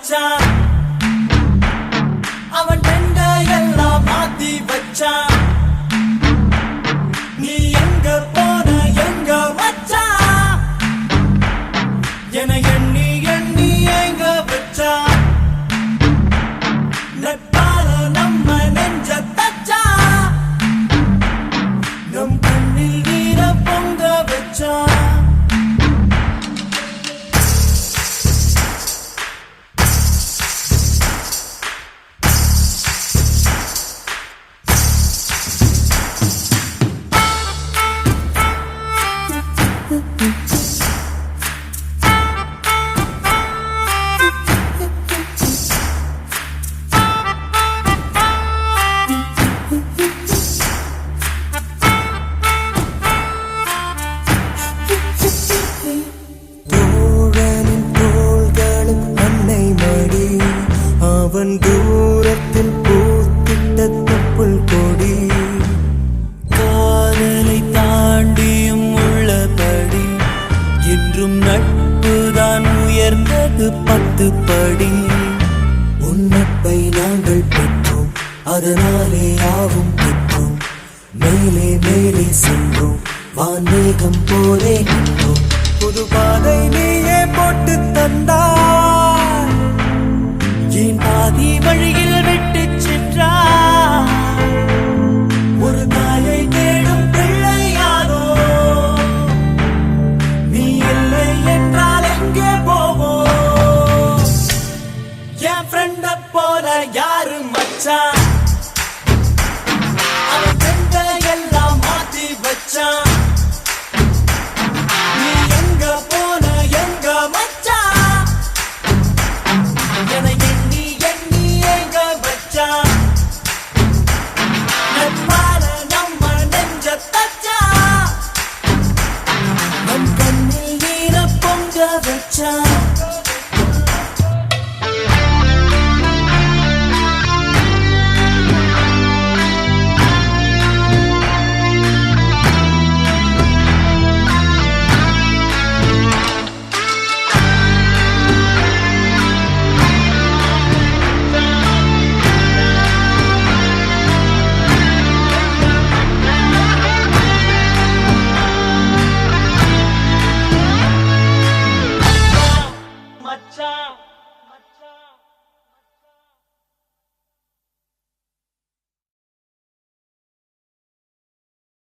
மச்சான் அவன் டெண்ட எல்லாம் மாத்தி வச்சான் நீ எங்க போன எங்க வச்சான் என எண்ணி எண்ணி எங்க வச்சான் நட்பால நம்ம நெஞ்ச தச்சான் நம் கண்ணில் நீர பொங்க வச்சான் அவன் தூரத்தில் பூத்திட்ட தொப்புள் கொடி காதலை தாண்டியும் உள்ளபடி என்றும் நட்புதான் உயர்ந்தது 10 படி உன்னப்பை நாங்கள் பெற்றோம் அதனாலே யாவும் பெற்றோம் மேலே மேலே சென்றோம் வான்மேகம் போலே நின்றோம் புது பாதை நீயே போட்டு தந்தாய் என் பாதி வழியில் விட்டு சென்றாய் ஒரு தாயை தேடும் பிள்ளையாரோ நீ இல்லை என்றால் எங்கே போவோம் என் ஃப்ரெண்ட போல யாரு மச்சான் அவன் ஃப்ரெண்ட எல்லாம் மாத்தி வச்சான் நீ எங்க போன எங்க மச்சான் என எண்ணி எண்ணி எங்க வச்சான் நட்பால நம்ம நெஞ்ச தச்சான் நம் கண்ணில் நீர பொங்க வச்சான்